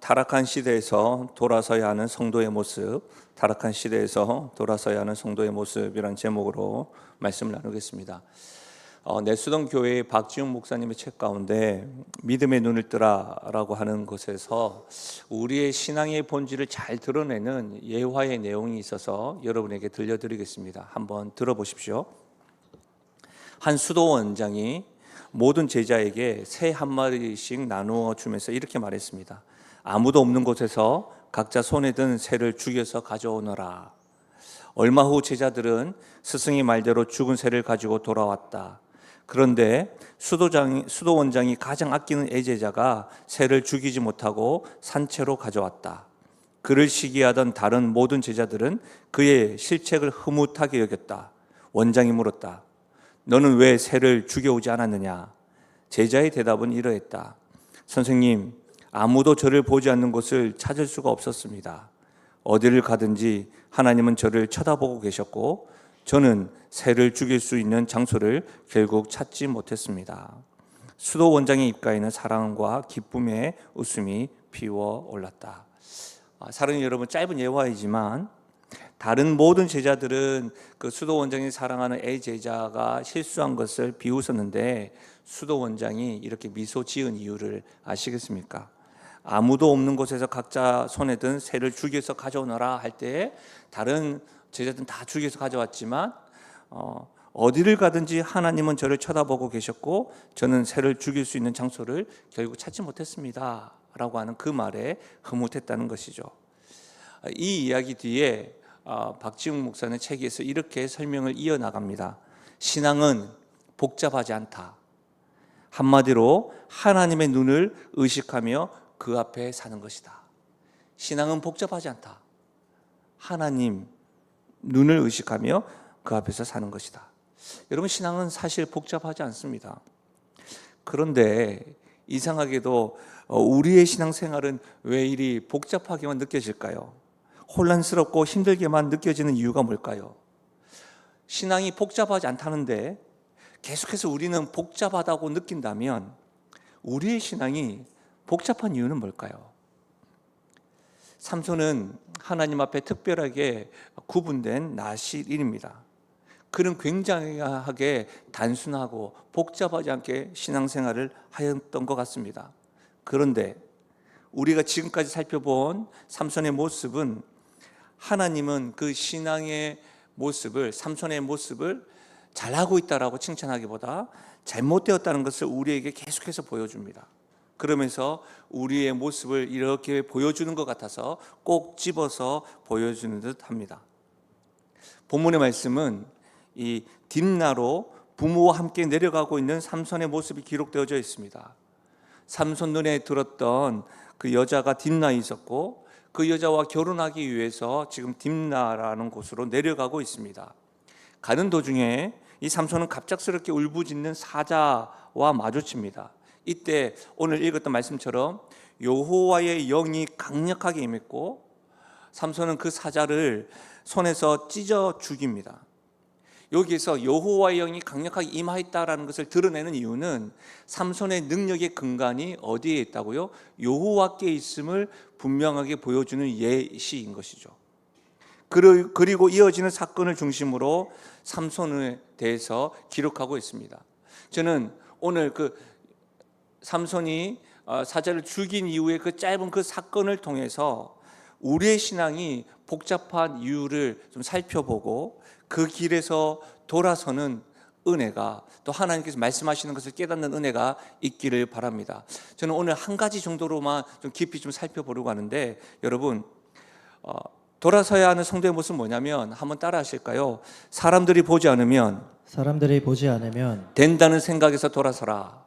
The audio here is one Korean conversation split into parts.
타락한 시대에서 돌아서야 하는 성도의 모습, 타락한 시대에서 돌아서야 하는 성도의 모습이라는 제목으로 말씀을 나누겠습니다. 내수동 교회의 박지훈 목사님의 책 가운데 믿음의 눈을 뜨라라고 하는 것에서 우리의 신앙의 본질을 잘 드러내는 예화의 내용이 있어서 여러분에게 들려드리겠습니다. 한번 들어보십시오. 한 수도 원장이 모든 제자에게 새 한 마리씩 나누어 주면서 이렇게 말했습니다. 아무도 없는 곳에서 각자 손에 든 새를 죽여서 가져오너라. 얼마 후 제자들은 스승의 말대로 죽은 새를 가지고 돌아왔다. 그런데 수도 원장이 가장 아끼는 애제자가 새를 죽이지 못하고 산채로 가져왔다. 그를 시기하던 다른 모든 제자들은 그의 실책을 흐뭇하게 여겼다. 원장이 물었다. 너는 왜 새를 죽여오지 않았느냐? 제자의 대답은 이러했다. 선생님, 아무도 저를 보지 않는 곳을 찾을 수가 없었습니다. 어디를 가든지 하나님은 저를 쳐다보고 계셨고 저는 새를 죽일 수 있는 장소를 결국 찾지 못했습니다. 수도 원장의 입가에는 사랑과 기쁨의 웃음이 피워 올랐다. 사랑하는 여러분, 짧은 예화이지만 다른 모든 제자들은 그 수도 원장이 사랑하는 애 제자가 실수한 것을 비웃었는데 수도 원장이 이렇게 미소 지은 이유를 아시겠습니까? 아무도 없는 곳에서 각자 손에 든 새를 죽여서 가져오너라 할 때 다른 제자들은 다 죽여서 가져왔지만 어디를 가든지 하나님은 저를 쳐다보고 계셨고 저는 새를 죽일 수 있는 장소를 결국 찾지 못했습니다 라고 하는 그 말에 흐뭇했다는 것이죠. 이 이야기 뒤에 박지웅 목사는 책에서 이렇게 설명을 이어나갑니다. 신앙은 복잡하지 않다. 한마디로 하나님의 눈을 의식하며 그 앞에 사는 것이다. 신앙은 복잡하지 않다. 하나님 눈을 의식하며 그 앞에서 사는 것이다. 여러분, 신앙은 사실 복잡하지 않습니다. 그런데 이상하게도 우리의 신앙생활은 왜 이리 복잡하게만 느껴질까요? 혼란스럽고 힘들게만 느껴지는 이유가 뭘까요? 신앙이 복잡하지 않다는데 계속해서 우리는 복잡하다고 느낀다면 우리의 신앙이 복잡한 이유는 뭘까요? 삼손은 하나님 앞에 특별하게 구분된 나실인입니다. 그는 굉장하게 단순하고 복잡하지 않게 신앙생활을 하였던 것 같습니다. 그런데 우리가 지금까지 살펴본 삼손의 모습은 하나님은 그 신앙의 모습을, 삼손의 모습을 잘하고 있다라고 칭찬하기보다 잘못되었다는 것을 우리에게 계속해서 보여줍니다. 그러면서 우리의 모습을 이렇게 보여주는 것 같아서 꼭 집어서 보여주는 듯 합니다. 본문의 말씀은 이 딥나로 부모와 함께 내려가고 있는 삼손의 모습이 기록되어져 있습니다. 삼손 눈에 들었던 그 여자가 딥나에 있었고 그 여자와 결혼하기 위해서 지금 딥나라는 곳으로 내려가고 있습니다. 가는 도중에 이 삼손은 갑작스럽게 울부짖는 사자와 마주칩니다. 이때 오늘 읽었던 말씀처럼 여호와의 영이 강력하게 임했고 삼손은 그 사자를 손에서 찢어 죽입니다. 여기에서 여호와의 영이 강력하게 임하였다라는 것을 드러내는 이유는 삼손의 능력의 근간이 어디에 있다고요? 여호와께 있음을 분명하게 보여주는 예시인 것이죠. 그리고 이어지는 사건을 중심으로 삼손에 대해서 기록하고 있습니다. 저는 오늘 그 삼손이 사자를 죽인 이후에 그 짧은 그 사건을 통해서 우리의 신앙이 복잡한 이유를 좀 살펴보고 그 길에서 돌아서는 은혜가, 또 하나님께서 말씀하시는 것을 깨닫는 은혜가 있기를 바랍니다. 저는 오늘 한 가지 정도로만 좀 깊이 좀 살펴보려고 하는데, 여러분 돌아서야 하는 성도의 모습은 뭐냐면 한번 따라 하실까요? 사람들이 보지 않으면 된다는 생각에서 돌아서라.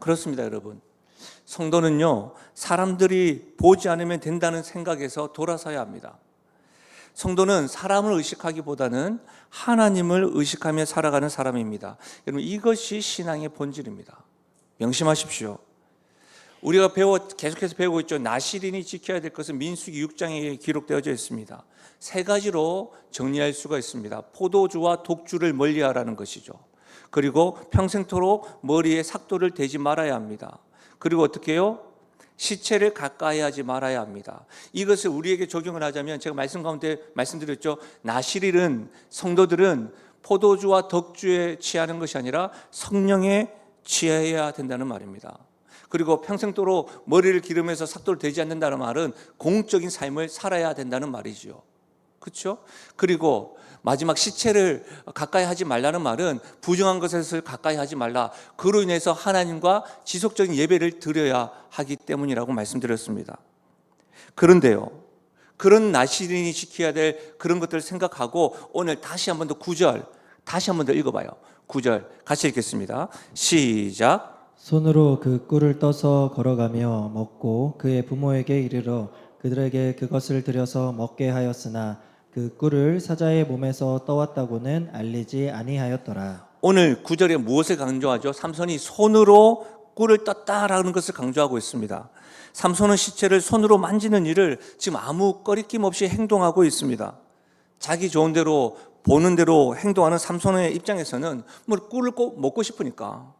그렇습니다, 여러분. 성도는요, 사람들이 보지 않으면 된다는 생각에서 돌아서야 합니다. 성도는 사람을 의식하기보다는 하나님을 의식하며 살아가는 사람입니다. 여러분, 이것이 신앙의 본질입니다. 명심하십시오. 우리가 계속해서 배우고 있죠. 나실인이 지켜야 될 것은 민수기 6장에 기록되어져 있습니다. 세 가지로 정리할 수가 있습니다. 포도주와 독주를 멀리하라는 것이죠. 그리고 평생토록 머리에 삭도를 대지 말아야 합니다. 그리고 어떻게 해요? 시체를 가까이 하지 말아야 합니다. 이것을 우리에게 적용을 하자면 제가 말씀 가운데 말씀드렸죠. 나실일은 성도들은 포도주와 덕주에 취하는 것이 아니라 성령에 취해야 된다는 말입니다. 그리고 평생도록 머리를 기르면서 삭도를 대지 않는다는 말은 공적인 삶을 살아야 된다는 말이죠. 그렇죠? 그리고 마지막 시체를 가까이 하지 말라는 말은 부정한 것을 가까이 하지 말라. 그로 인해서 하나님과 지속적인 예배를 드려야 하기 때문이라고 말씀드렸습니다. 그런데요, 그런 나시린이 지켜야 될 그런 것들을 생각하고 오늘 다시 한 번 더 9절 다시 한 번 더 읽어봐요. 9절 같이 읽겠습니다. 시작. 손으로 그 꿀을 떠서 걸어가며 먹고 그의 부모에게 이르러 그들에게 그것을 들여서 먹게 하였으나 그 꿀을 사자의 몸에서 떠왔다고는 알리지 아니하였더라. 오늘 9절에 무엇을 강조하죠? 삼손이 손으로 꿀을 떴다라는 것을 강조하고 있습니다. 삼손은 시체를 손으로 만지는 일을 지금 아무 꺼리낌 없이 행동하고 있습니다. 자기 좋은 대로 보는 대로 행동하는 삼손의 입장에서는 뭐 꿀을 꼭 먹고 싶으니까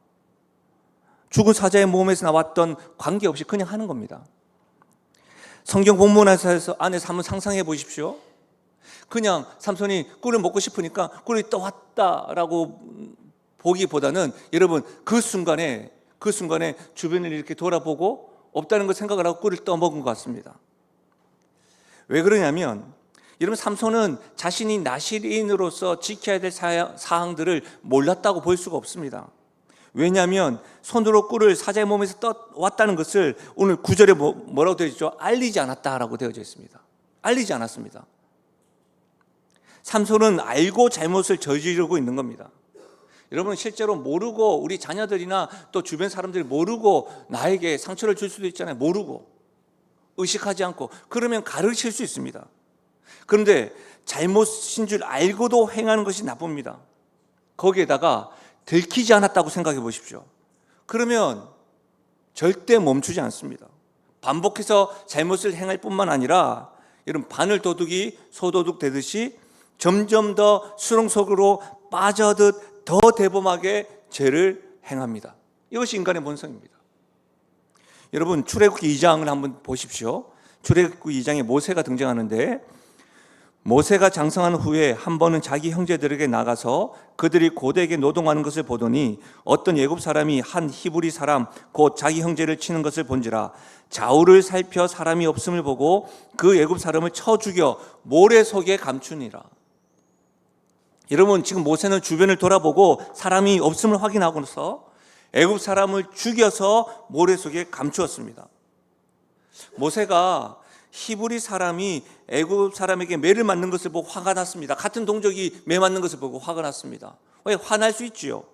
죽은 사자의 몸에서 나왔던 관계없이 그냥 하는 겁니다. 성경 본문 안에서 한번 상상해 보십시오. 그냥 삼손이 꿀을 먹고 싶으니까 꿀이 떠왔다라고 보기보다는 여러분 그 순간에 주변을 이렇게 돌아보고 없다는 걸 생각을 하고 꿀을 떠먹은 것 같습니다. 왜 그러냐면 여러분 삼손은 자신이 나실인으로서 지켜야 될 사항들을 몰랐다고 볼 수가 없습니다. 왜냐하면 손으로 꿀을 사자의 몸에서 떠왔다는 것을 오늘 9절에 뭐라고 되어 있죠? 알리지 않았다라고 되어져 있습니다. 알리지 않았습니다. 삼손은 알고 잘못을 저지르고 있는 겁니다. 여러분 실제로 모르고 우리 자녀들이나 또 주변 사람들이 모르고 나에게 상처를 줄 수도 있잖아요. 모르고 의식하지 않고 그러면 가르칠 수 있습니다. 그런데 잘못인 줄 알고도 행하는 것이 나쁩니다. 거기에다가 들키지 않았다고 생각해 보십시오. 그러면 절대 멈추지 않습니다. 반복해서 잘못을 행할 뿐만 아니라 여러분 바늘 도둑이 소도둑 되듯이 점점 더 수렁 속으로 빠져듯 더 대범하게 죄를 행합니다. 이것이 인간의 본성입니다. 여러분 출애굽기 2장을 한번 보십시오. 출애굽기 2장에 모세가 등장하는데 모세가 장성한 후에 한 번은 자기 형제들에게 나가서 그들이 고대에게 노동하는 것을 보더니 어떤 애굽 사람이 한 히브리 사람 곧 자기 형제를 치는 것을 본지라 좌우를 살펴 사람이 없음을 보고 그 애굽 사람을 쳐 죽여 모래 속에 감추니라. 여러분 지금 모세는 주변을 돌아보고 사람이 없음을 확인하고서 애굽 사람을 죽여서 모래 속에 감추었습니다. 모세가 히브리 사람이 애굽 사람에게 매를 맞는 것을 보고 화가 났습니다. 같은 동족이 매 맞는 것을 보고 화가 났습니다. 왜? 화날 수 있지요.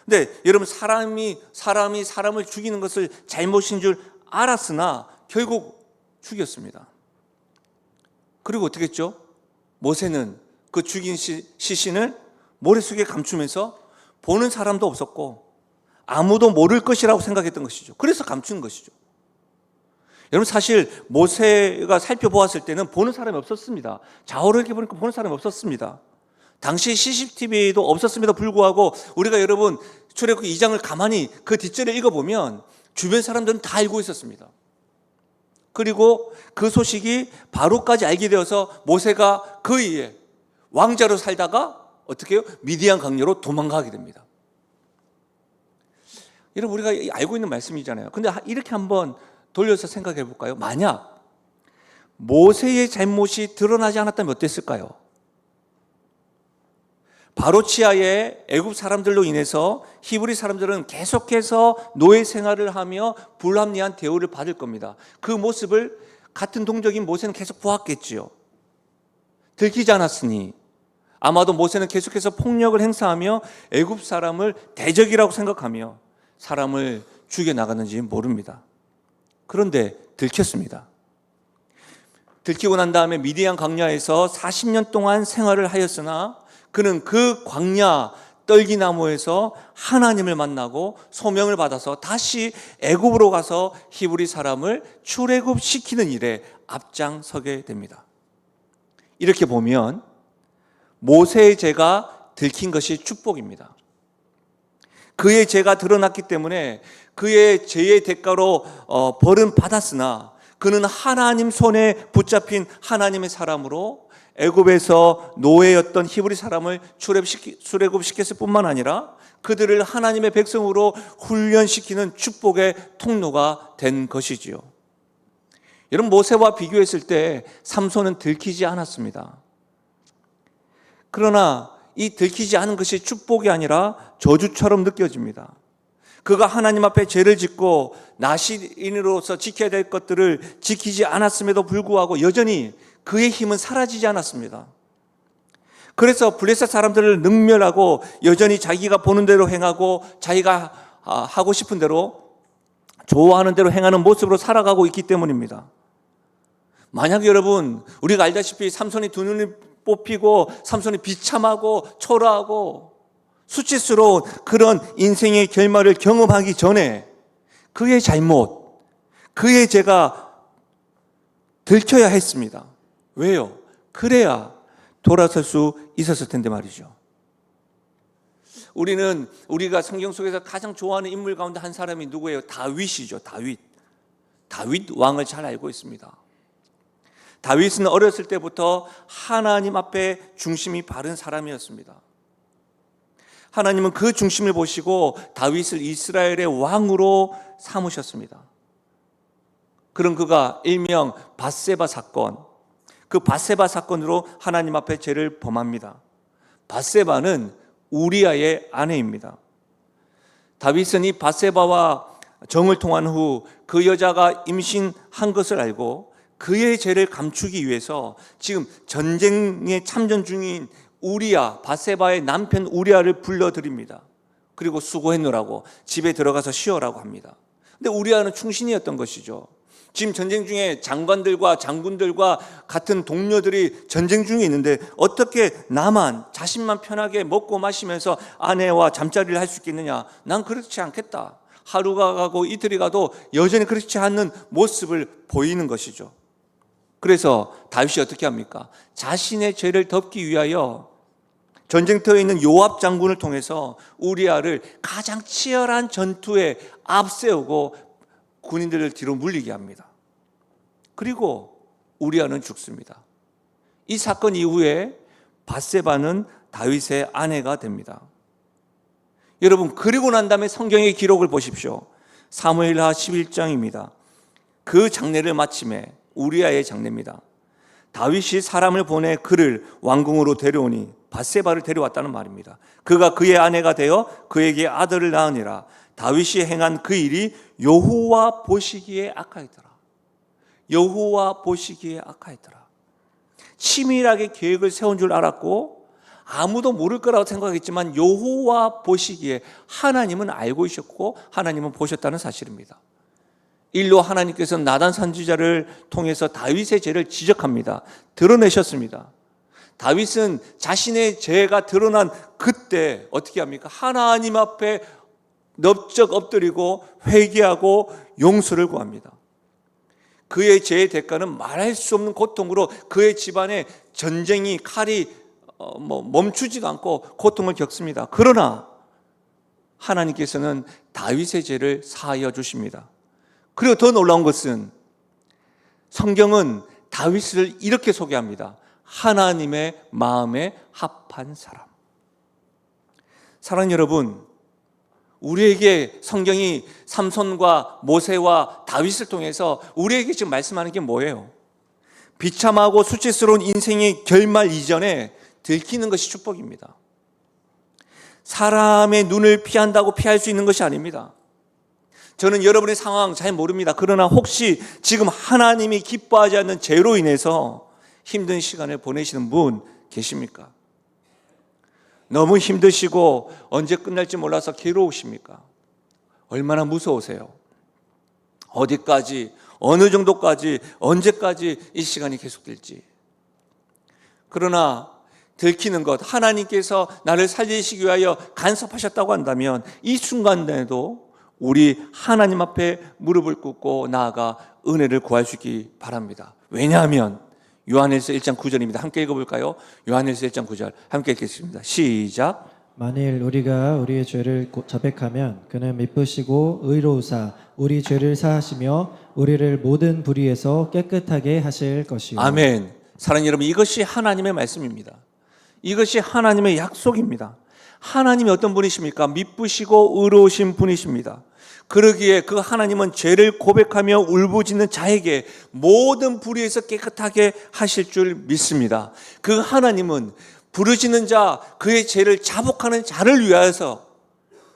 근데 여러분 사람이 사람을 죽이는 것을 잘못인 줄 알았으나 결국 죽였습니다. 그리고 어떻게 했죠? 모세는 그 죽인 시신을 모래 속에 감추면서 보는 사람도 없었고 아무도 모를 것이라고 생각했던 것이죠. 그래서 감춘 것이죠. 여러분 사실 모세가 살펴보았을 때는 보는 사람이 없었습니다. 좌우를 이렇게 보니까 보는 사람이 없었습니다. 당시 CCTV도 없었음에도 불구하고 우리가 여러분 출애굽기 2장을 가만히 그 뒷절에 읽어보면 주변 사람들은 다 알고 있었습니다. 그리고 그 소식이 바로까지 알게 되어서 모세가 그 이에 왕자로 살다가 어떻게 해요? 미디안 강요로 도망가게 됩니다. 여러분 우리가 알고 있는 말씀이잖아요. 근데 이렇게 한번 돌려서 생각해 볼까요? 만약 모세의 잘못이 드러나지 않았다면 어땠을까요? 바로 치하의 애굽 사람들로 인해서 히브리 사람들은 계속해서 노예 생활을 하며 불합리한 대우를 받을 겁니다. 그 모습을 같은 동족인 모세는 계속 보았겠지요. 들키지 않았으니 아마도 모세는 계속해서 폭력을 행사하며 애굽 사람을 대적이라고 생각하며 사람을 죽여나갔는지 모릅니다. 그런데 들켰습니다. 들키고 난 다음에 미디안 광야에서 40년 동안 생활을 하였으나 그는 그 광야 떨기나무에서 하나님을 만나고 소명을 받아서 다시 애굽으로 가서 히브리 사람을 출애굽시키는 일에 앞장서게 됩니다. 이렇게 보면 모세의 죄가 들킨 것이 축복입니다. 그의 죄가 드러났기 때문에 그의 죄의 대가로 벌은 받았으나 그는 하나님 손에 붙잡힌 하나님의 사람으로 애굽에서 노예였던 히브리 사람을 출애굽시켰을 뿐만 아니라 그들을 하나님의 백성으로 훈련시키는 축복의 통로가 된 것이지요. 여러분, 모세와 비교했을 때 삼손은 들키지 않았습니다. 그러나 이 들키지 않은 것이 축복이 아니라 저주처럼 느껴집니다. 그가 하나님 앞에 죄를 짓고 나시인으로서 지켜야 될 것들을 지키지 않았음에도 불구하고 여전히 그의 힘은 사라지지 않았습니다. 그래서 블레셋 사람들을 능멸하고 여전히 자기가 보는 대로 행하고 자기가 하고 싶은 대로 좋아하는 대로 행하는 모습으로 살아가고 있기 때문입니다. 만약 여러분, 우리가 알다시피 삼손이 두 눈이 뽑히고 삼손이 비참하고 초라하고 수치스러운 그런 인생의 결말을 경험하기 전에 그의 잘못, 그의 죄가 들켜야 했습니다. 왜요? 그래야 돌아설 수 있었을 텐데 말이죠. 우리가 성경 속에서 가장 좋아하는 인물 가운데 한 사람이 누구예요? 다윗이죠. 다윗 왕을 잘 알고 있습니다. 다윗은 어렸을 때부터 하나님 앞에 중심이 바른 사람이었습니다. 하나님은 그 중심을 보시고 다윗을 이스라엘의 왕으로 삼으셨습니다. 그런 그가 일명 밧세바 사건, 그 밧세바 사건으로 하나님 앞에 죄를 범합니다. 밧세바는 우리아의 아내입니다. 다윗은 이 밧세바와 정을 통한 후 그 여자가 임신한 것을 알고 그의 죄를 감추기 위해서 지금 전쟁에 참전 중인 우리아, 밧세바의 남편 우리아를 불러들입니다. 그리고 수고했노라고 집에 들어가서 쉬어라고 합니다. 근데 우리아는 충신이었던 것이죠. 지금 전쟁 중에 장관들과 장군들과 같은 동료들이 전쟁 중에 있는데 어떻게 나만, 자신만 편하게 먹고 마시면서 아내와 잠자리를 할 수 있겠느냐? 난 그렇지 않겠다. 하루가 가고 이틀이 가도 여전히 그렇지 않는 모습을 보이는 것이죠. 그래서 다윗이 어떻게 합니까? 자신의 죄를 덮기 위하여 전쟁터에 있는 요압 장군을 통해서 우리아를 가장 치열한 전투에 앞세우고 군인들을 뒤로 물리게 합니다. 그리고 우리아는 죽습니다. 이 사건 이후에 밧세바는 다윗의 아내가 됩니다. 여러분, 그리고 난 다음에 성경의 기록을 보십시오. 사무엘하 11장입니다. 그 장례를 마침에 우리아의 장례입니다. 다윗이 사람을 보내 그를 왕궁으로 데려오니 밧세바를 데려왔다는 말입니다. 그가 그의 아내가 되어 그에게 아들을 낳으니라. 다윗이 행한 그 일이 여호와 보시기에 악하였더라. 여호와 보시기에 악하였더라. 치밀하게 계획을 세운 줄 알았고 아무도 모를 거라고 생각했지만 여호와 보시기에 하나님은 알고 있었고 하나님은 보셨다는 사실입니다. 일로 하나님께서 나단 선지자를 통해서 다윗의 죄를 지적합니다. 드러내셨습니다. 다윗은 자신의 죄가 드러난 그때 어떻게 합니까? 하나님 앞에 넙적 엎드리고 회개하고 용서를 구합니다. 그의 죄의 대가는 말할 수 없는 고통으로 그의 집안에 전쟁이 칼이 멈추지도 않고 고통을 겪습니다. 그러나 하나님께서는 다윗의 죄를 사하여 주십니다. 그리고 더 놀라운 것은 성경은 다윗을 이렇게 소개합니다. 하나님의 마음에 합한 사람. 사랑하는 여러분, 우리에게 성경이 삼손과 모세와 다윗을 통해서 우리에게 지금 말씀하는 게 뭐예요? 비참하고 수치스러운 인생의 결말 이전에 들키는 것이 축복입니다. 사람의 눈을 피한다고 피할 수 있는 것이 아닙니다. 저는 여러분의 상황 잘 모릅니다. 그러나 혹시 지금 하나님이 기뻐하지 않는 죄로 인해서 힘든 시간을 보내시는 분 계십니까? 너무 힘드시고 언제 끝날지 몰라서 괴로우십니까? 얼마나 무서우세요? 어디까지, 어느 정도까지, 언제까지 이 시간이 계속될지. 그러나 들키는 것, 하나님께서 나를 살리시기 위하여 간섭하셨다고 한다면 이 순간에도 우리 하나님 앞에 무릎을 꿇고 나아가 은혜를 구할 수 있기 바랍니다. 왜냐하면 요한일서 1장 9절입니다. 함께 읽어볼까요? 요한일서 1장 9절 함께 읽겠습니다. 시작. 만일 우리가 우리의 죄를 자백하면 그는 미쁘시고 의로우사 우리 죄를 사하시며 우리를 모든 불의에서 깨끗하게 하실 것이요. 아멘. 사랑하는 여러분, 이것이 하나님의 말씀입니다. 이것이 하나님의 약속입니다. 하나님이 어떤 분이십니까? 미쁘시고 의로우신 분이십니다. 그러기에 그 하나님은 죄를 고백하며 울부짖는 자에게 모든 불의에서 깨끗하게 하실 줄 믿습니다. 그 하나님은 부르짖는 자, 그의 죄를 자복하는 자를 위하여서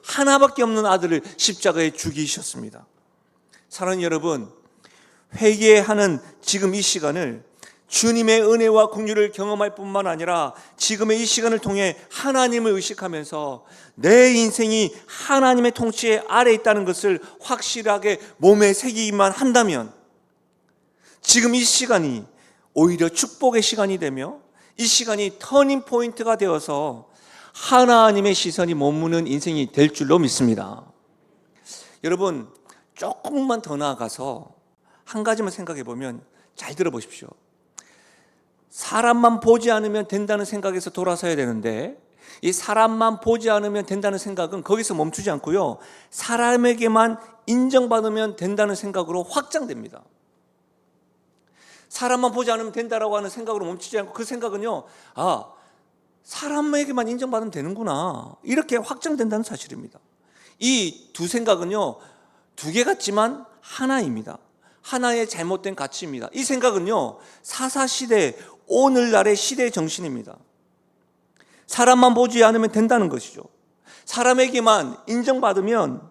하나밖에 없는 아들을 십자가에 죽이셨습니다. 사랑하는 여러분, 회개하는 지금 이 시간을 주님의 은혜와 긍휼을 경험할 뿐만 아니라 지금의 이 시간을 통해 하나님을 의식하면서 내 인생이 하나님의 통치 아래에 있다는 것을 확실하게 몸에 새기기만 한다면 지금 이 시간이 오히려 축복의 시간이 되며 이 시간이 터닝 포인트가 되어서 하나님의 시선이 머무는 인생이 될 줄로 믿습니다. 여러분, 조금만 더 나아가서 한 가지만 생각해 보면, 잘 들어보십시오. 사람만 보지 않으면 된다는 생각에서 돌아서야 되는데, 이 사람만 보지 않으면 된다는 생각은 거기서 멈추지 않고요, 사람에게만 인정받으면 된다는 생각으로 확장됩니다. 사람만 보지 않으면 된다라고 하는 생각으로 멈추지 않고 그 생각은요, 사람에게만 인정받으면 되는구나, 이렇게 확장된다는 사실입니다. 이 두 생각은요, 두 개 같지만 하나입니다. 하나의 잘못된 가치입니다. 이 생각은요, 사사시대, 오늘날의 시대의 정신입니다. 사람만 보지 않으면 된다는 것이죠. 사람에게만 인정받으면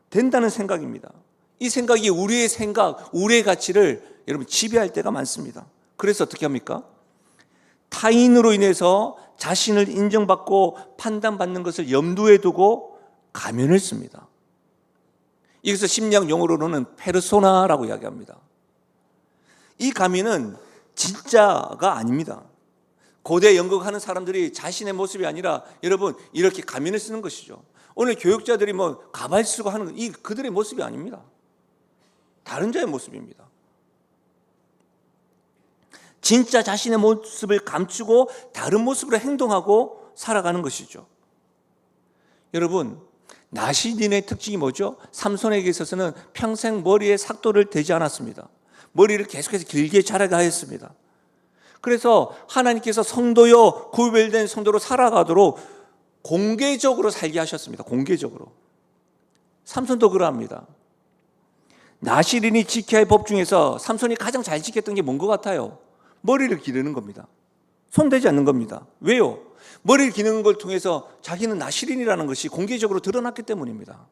된다는 생각입니다. 이 생각이 우리의 생각, 우리의 가치를 여러분 지배할 때가 많습니다. 그래서 어떻게 합니까? 타인으로 인해서 자신을 인정받고 판단받는 것을 염두에 두고 가면을 씁니다. 이것을 심리학 용어로는 페르소나라고 이야기합니다. 이 가면은 진짜가 아닙니다. 고대 연극하는 사람들이 자신의 모습이 아니라 여러분 이렇게 가면을 쓰는 것이죠. 오늘 교육자들이 가발 쓰고 하는 이 그들의 모습이 아닙니다. 다른 자의 모습입니다. 진짜 자신의 모습을 감추고 다른 모습으로 행동하고 살아가는 것이죠. 여러분, 나시린의 특징이 뭐죠? 삼손에게 있어서는 평생 머리에 삭도를 대지 않았습니다. 머리를 계속해서 길게 자라게 하였습니다. 그래서 하나님께서 성도요, 구별된 성도로 살아가도록 공개적으로 살게 하셨습니다. 공개적으로. 삼손도 그러합니다. 나시린이 지켜야 할 법 중에서 삼손이 가장 잘 지켰던 게 뭔 것 같아요? 머리를 기르는 겁니다. 손대지 않는 겁니다. 왜요? 머리를 기르는 걸 통해서 자기는 나시린이라는 것이 공개적으로 드러났기 때문입니다.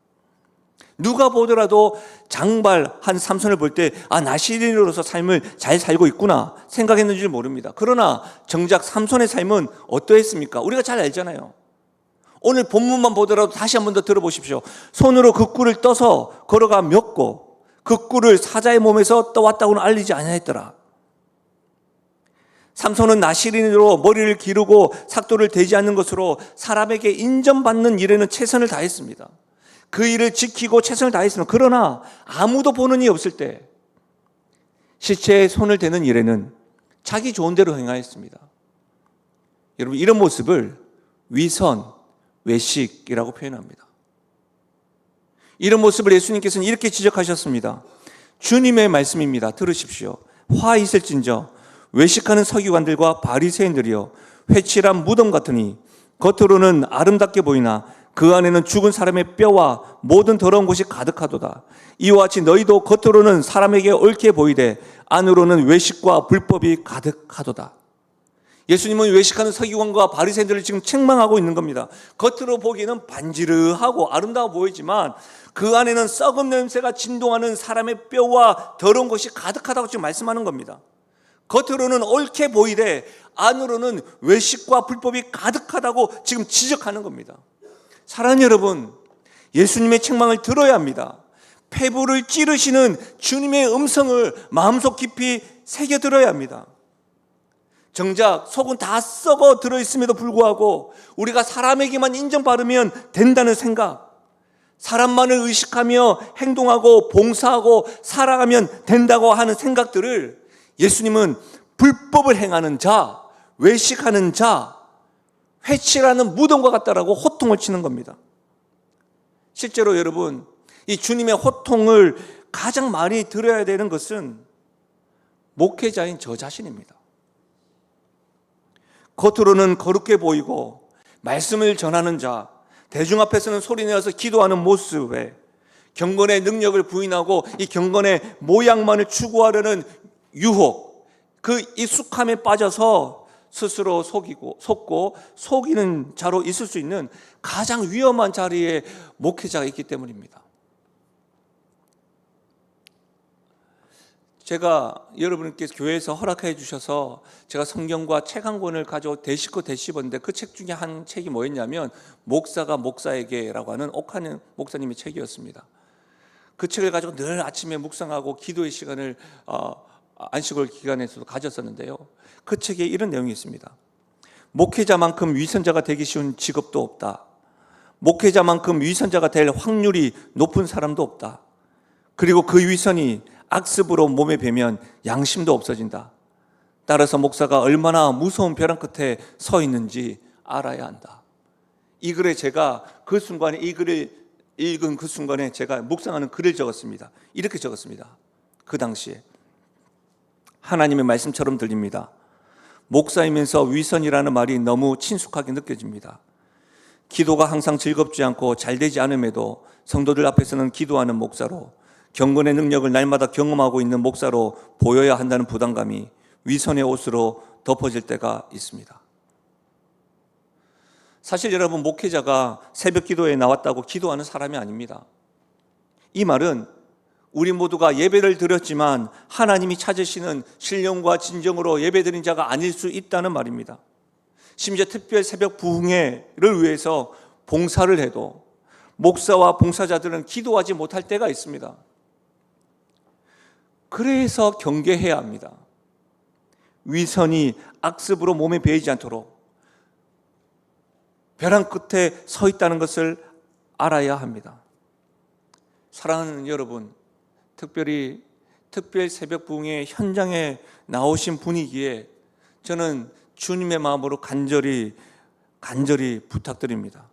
누가 보더라도 장발한 삼손을 볼 때 나시린으로서 삶을 잘 살고 있구나 생각했는지 모릅니다. 그러나 정작 삼손의 삶은 어떠했습니까? 우리가 잘 알잖아요. 오늘 본문만 보더라도 다시 한 번 더 들어보십시오. 손으로 그 꿀을 떠서 걸어가 멱고 그 꿀을 사자의 몸에서 떠왔다고는 알리지 아니하였더라. 삼손은 나시린으로 머리를 기르고 삭도를 대지 않는 것으로 사람에게 인정받는 일에는 최선을 다했습니다. 그 일을 지키고 최선을 다했습니다. 그러나 아무도 보는 이 없을 때 시체에 손을 대는 일에는 자기 좋은 대로 행하였습니다. 여러분, 이런 모습을 위선, 외식이라고 표현합니다. 이런 모습을 예수님께서는 이렇게 지적하셨습니다. 주님의 말씀입니다. 들으십시오. 화 있을진저 외식하는 서기관들과 바리새인들이여, 회칠한 무덤 같으니 겉으로는 아름답게 보이나 그 안에는 죽은 사람의 뼈와 모든 더러운 것이 가득하도다. 이와 같이 너희도 겉으로는 사람에게 옳게 보이되 안으로는 외식과 불법이 가득하도다. 예수님은 외식하는 서기관과 바리새인들을 지금 책망하고 있는 겁니다. 겉으로 보기에는 반지르하고 아름다워 보이지만 그 안에는 썩은 냄새가 진동하는 사람의 뼈와 더러운 것이 가득하다고 지금 말씀하는 겁니다. 겉으로는 옳게 보이되 안으로는 외식과 불법이 가득하다고 지금 지적하는 겁니다. 사랑하는 여러분, 예수님의 책망을 들어야 합니다. 폐부를 찌르시는 주님의 음성을 마음속 깊이 새겨들어야 합니다. 정작 속은 다 썩어 들어있음에도 불구하고 우리가 사람에게만 인정받으면 된다는 생각, 사람만을 의식하며 행동하고 봉사하고 살아가면 된다고 하는 생각들을 예수님은 불법을 행하는 자, 외식하는 자, 회칠하는 무덤과 같다라고 호통을 치는 겁니다. 실제로 여러분, 이 주님의 호통을 가장 많이 들어야 되는 것은 목회자인 저 자신입니다. 겉으로는 거룩해 보이고 말씀을 전하는 자, 대중 앞에서는 소리내어서 기도하는 모습에 경건의 능력을 부인하고 이 경건의 모양만을 추구하려는 유혹, 그 익숙함에 빠져서 스스로 속고 속이는 자로 있을 수 있는 가장 위험한 자리에 목회자가 있기 때문입니다. 제가 여러분께서 교회에서 허락해 주셔서 제가 성경과 책 한 권을 가지고 대씹었는데 그 책 중에 한 책이 뭐였냐면 목사가 목사에게라고 하는 옥하는 목사님의 책이었습니다. 그 책을 가지고 늘 아침에 묵상하고 기도의 시간을 안식월 기간에서도 가졌었는데요. 그 책에 이런 내용이 있습니다. 목회자만큼 위선자가 되기 쉬운 직업도 없다. 목회자만큼 위선자가 될 확률이 높은 사람도 없다. 그리고 그 위선이 악습으로 몸에 배면 양심도 없어진다. 따라서 목사가 얼마나 무서운 벼랑 끝에 서 있는지 알아야 한다. 이 글에 제가 그 순간에 이 글을 읽은 그 순간에 제가 묵상하는 글을 적었습니다. 이렇게 적었습니다. 그 당시에 하나님의 말씀처럼 들립니다. 목사이면서 위선이라는 말이 너무 친숙하게 느껴집니다. 기도가 항상 즐겁지 않고 잘 되지 않음에도 성도들 앞에서는 기도하는 목사로, 경건의 능력을 날마다 경험하고 있는 목사로 보여야 한다는 부담감이 위선의 옷으로 덮어질 때가 있습니다. 사실 여러분, 목회자가 새벽 기도에 나왔다고 기도하는 사람이 아닙니다. 이 말은 우리 모두가 예배를 드렸지만 하나님이 찾으시는 신령과 진정으로 예배드린 자가 아닐 수 있다는 말입니다. 심지어 특별 새벽 부흥회를 위해서 봉사를 해도 목사와 봉사자들은 기도하지 못할 때가 있습니다. 그래서 경계해야 합니다. 위선이 악습으로 몸에 배이지 않도록 벼랑 끝에 서 있다는 것을 알아야 합니다. 사랑하는 여러분, 특별히 특별 새벽 부흥회 현장에 나오신 분이기에 저는 주님의 마음으로 간절히 부탁드립니다.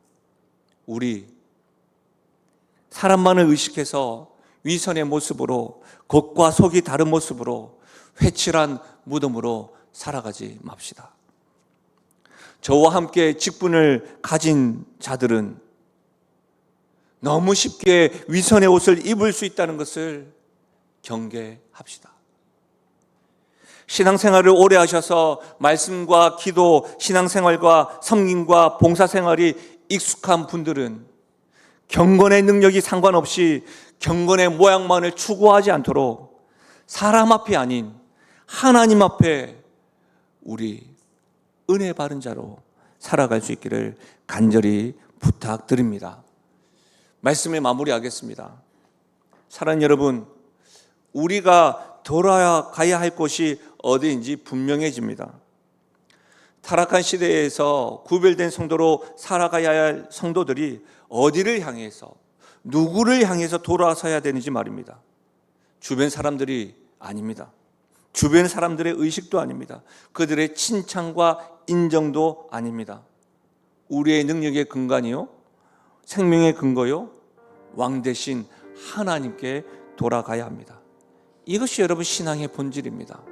우리 사람만을 의식해서 위선의 모습으로, 겉과 속이 다른 모습으로 회칠한 무덤으로 살아가지 맙시다. 저와 함께 직분을 가진 자들은 너무 쉽게 위선의 옷을 입을 수 있다는 것을 경계합시다. 신앙생활을 오래 하셔서 말씀과 기도, 신앙생활과 섬김과 봉사생활이 익숙한 분들은 경건의 능력이 상관없이 경건의 모양만을 추구하지 않도록 사람 앞이 아닌 하나님 앞에 우리 은혜 바른 자로 살아갈 수 있기를 간절히 부탁드립니다. 말씀을 마무리하겠습니다. 사랑하는 여러분, 우리가 돌아가야 할 곳이 어디인지 분명해집니다. 타락한 시대에서 구별된 성도로 살아가야 할 성도들이 어디를 향해서, 누구를 향해서 돌아서야 되는지 말입니다. 주변 사람들이 아닙니다. 주변 사람들의 의식도 아닙니다. 그들의 칭찬과 인정도 아닙니다. 우리의 능력의 근간이요, 생명의 근거요, 왕 대신 하나님께 돌아가야 합니다. 이것이 여러분 신앙의 본질입니다.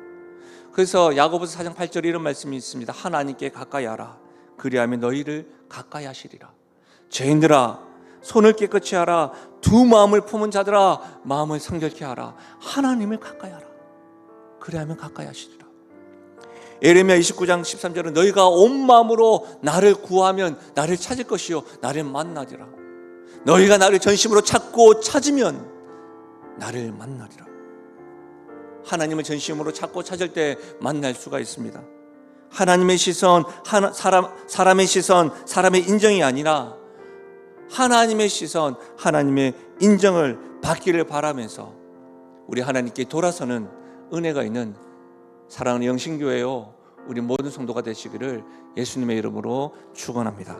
그래서 야고보서 4장 8절에 이런 말씀이 있습니다. 하나님께 가까이 하라. 그리하면 너희를 가까이 하시리라. 죄인들아, 손을 깨끗이 하라. 두 마음을 품은 자들아, 마음을 성결케 하라. 하나님을 가까이 하라. 그리하면 가까이 하시리라. 에레미야 29장 13절은 너희가 온 마음으로 나를 구하면 나를 찾을 것이요 나를 만나리라. 너희가 나를 전심으로 찾고 찾으면 나를 만나리라. 하나님을 전심으로 찾고 찾을 때 만날 수가 있습니다. 하나님의 시선, 사람의 시선, 사람의 인정이 아니라 하나님의 시선, 하나님의 인정을 받기를 바라면서 우리 하나님께 돌아서는 은혜가 있는 사랑하는 영신교회요, 우리 모든 성도가 되시기를 예수님의 이름으로 축원합니다.